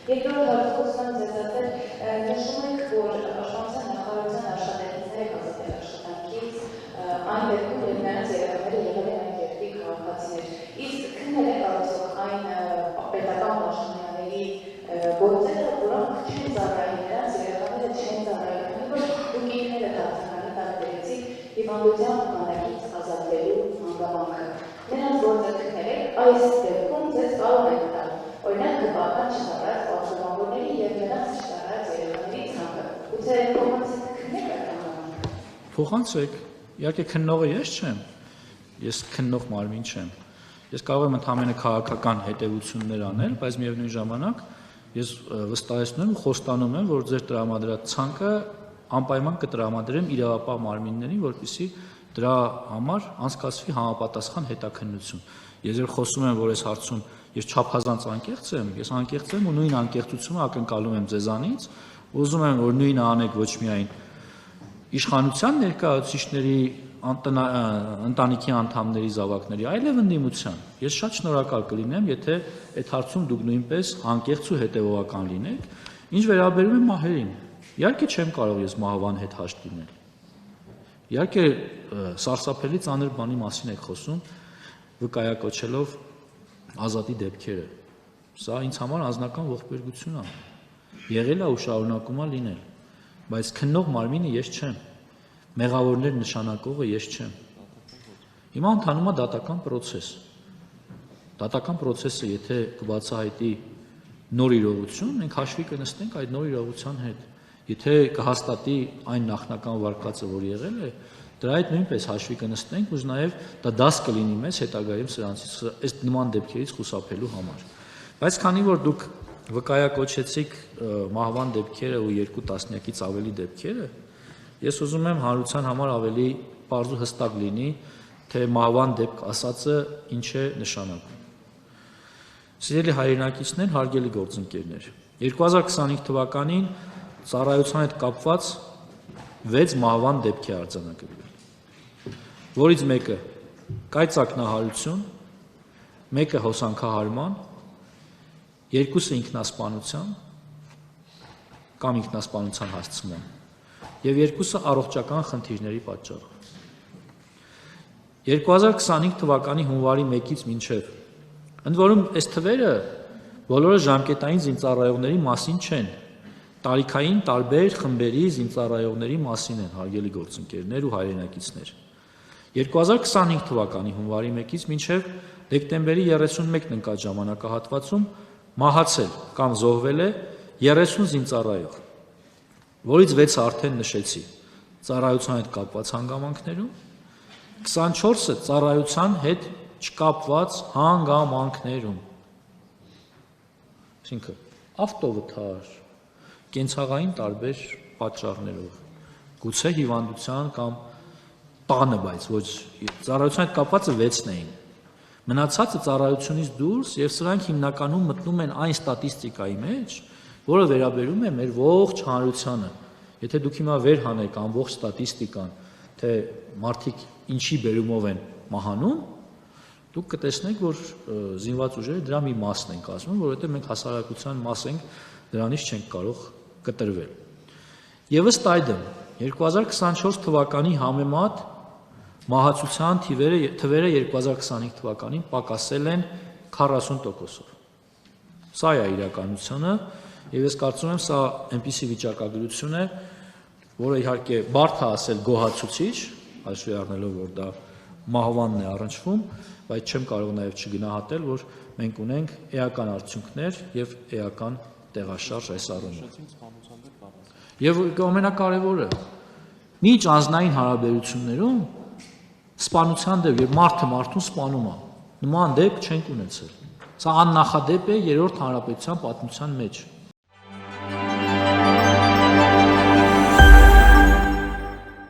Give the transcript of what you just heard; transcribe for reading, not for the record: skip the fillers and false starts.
Երկրորդ հարցում ձեզատել նշում եք, որ Պաշտպանության նախարարության աշխատակիցները կազմել աշխատանքից այն դեպքում, որ նրանց երեխաները եղել են այն երկրի քաղաքացիներ։ Իսկ քննել է կարծում այն պետական պաշտոնյաների գործերը, որոնք չեն ծառայում նրանց երեխաները չեն ծառայում, որ դուք ինքները դարձականի տարբերեցիք հիվանդության բանակից ազատվելու հանգամանքը։ Նրանց գործը քննել եք, այս դեպքում ձեզ կարող եք տալ, օրինակ գտական չտարած պատգամավորների և նրանց չտարած երեխաների ցանկը։ Գուցե փոխանցեք քննեք այդ հանգամանքը։ Փոխանցեք, իհարկե քննողը ես չեմ, ես քննող մարմին չեմ։ Ես կարող եմ ընդհանրապես քաղաքական հետևություններ անել, բայց միևնույն ժամանակ ես վստահեցնում եմ ու խոստանում եմ, որ ձեր տրամադրած ցանկը անպայման կտրամադրեմ իրավապահ մարմիններին, որպեսզի դրա համար անցկացվի համապատասխան հետաքննություն։ Ես երբ խոսում եմ, որ այս հարցում ես չափազանց անկեղծ եմ, ես անկեղծ եմ ու նույն անկեղծությունը ակնկալում եմ ձեզանից, ուզում եմ, որ նույնը անեք ոչ միայն իշխանության ներկայացուցիչների ընտանիքի անդամների զավակների, այլև ընդդիմության։ Ես շատ շնորհակալ կլինեմ, եթե այդ հարցում դուք նույնպես անկեղծ ու հետևողական լինեք։ Ինչ վերաբերում է մահերին, իհարկե չեմ կարող ես մահվան հետ հաշտ լինել։ Իհարկե սարսափելի ծանր բանի մասին եք խոսում, վկայակոչելով Ազատի դեպքերը։ Սա ինձ համար անձնական ողբերգություն է։ Եղել է ու շարունակում է լինել, բայց քննող մարմինը ես չեմ, մեղավորներ նշանակողը ես չեմ։ Հիմա ընթանում է դատական պրոցես։ Դատական պրոցեսը եթե կբացահայտի նոր իրողություն, մենք հաշվի կնստենք այդ նոր իրողության հետ։ Եթե կհաստատի այն նախնական վարկածը, որ եղել է, դրա հետ նույնպես հաշվի կնստենք, ու նաև դա դաս կլինի մեզ հետագայում սրանցից այս նման դեպքերից խուսափելու համար։ Բայց քանի որ դուք վկայակոչեցիք մահվան դեպքերը ու 2 տասնյակից ավելի դեպքերը, ես ուզում եմ հանրության համար ավելի պարզ ու հստակ լինի, թե մահվան դեպք ասածը ինչ է նշանակում։ Սիրելի հայրենակիցներ, հարգելի գործընկերներ, 2025 թվականին ծառայության հետ կապված 6 մահվան դեպք է արձանագրվել, որից մեկը կայծակնահարություն, մեկը հոսանքահարման, 2-ը ինքնասպանության կամ ինքնասպանության հասցման և 2-ը առողջական խնդիրների պատճառով։ 2025 թվականի հունվարի 1-ից մինչև, ընդ որում այս թվերը բոլորը ժամկետային զինծառայողների մասին չեն, տարիքային տարբեր խմբերի զինծառայողների մասին են, հարգելի գործընկերներ ու հայրենակիցներ։ 2025 թվականի հունվարի 1-ից մինչև դեկտեմբերի 31-ն ընկած ժամանակահատվածում մահացել կամ զոհվել է 30 զինծառայող, որից 6-ը արդեն նշեցի ծառայության հետ կապված հանգամանքներում, 24-ը ծառայության հետ չկապված հանգամանքներում, այսինքն ավտովթար, կենցաղային տարբեր պատճառներով, գուցե հիվանդության կամ տանը, բայց ոչ ծառայության հետ կապվածը 6-ն էին։ Մնացածը ծառայությունից դուրս եւ սրանք հիմնականում մտնում են այն ստատիստիկայի մեջ, որը վերաբերում է մեր ողջ հանրությանը։ Եթե դուք հիմա վեր հանեք ամբողջ ստատիստիկան, թե մարդիկ ինչի բերումով են մահանում, դուք կտեսնեք, որ զինված ուժերը դրա մի մասն են կազմում, որովհետեւ մենք հասարակության մաս ենք, դրանից չենք կարող կտրվել։ Եվ ըստ այդմ 2024 թվականի համեմատ մահացության թվերը 2025 թվականին պակասել են 40%-ով։ Սա է իրականությունը, եւ ես կարծում եմ, սա այնպիսի վիճակագրություն է, որը իհարկե բարդ է ասել գոհացուցիչ, հաշվի առնելով, որ դա մահվանն է առնչվում, բայց չեմ կարող նաեւ չգնահատել, որ մենք ունենք էական արդյունքներ եւ էական տեղաշարժ այս առումով։ Եվ ամենակարևորը, մինչ անձնային հարաբերություններում սպանության դեպք եւ մարդը մարդուն սպանում է, նման դեպք չենք ունեցել։ Սա աննախադեպ է 3-րդ հանրապետության պատմության մեջ։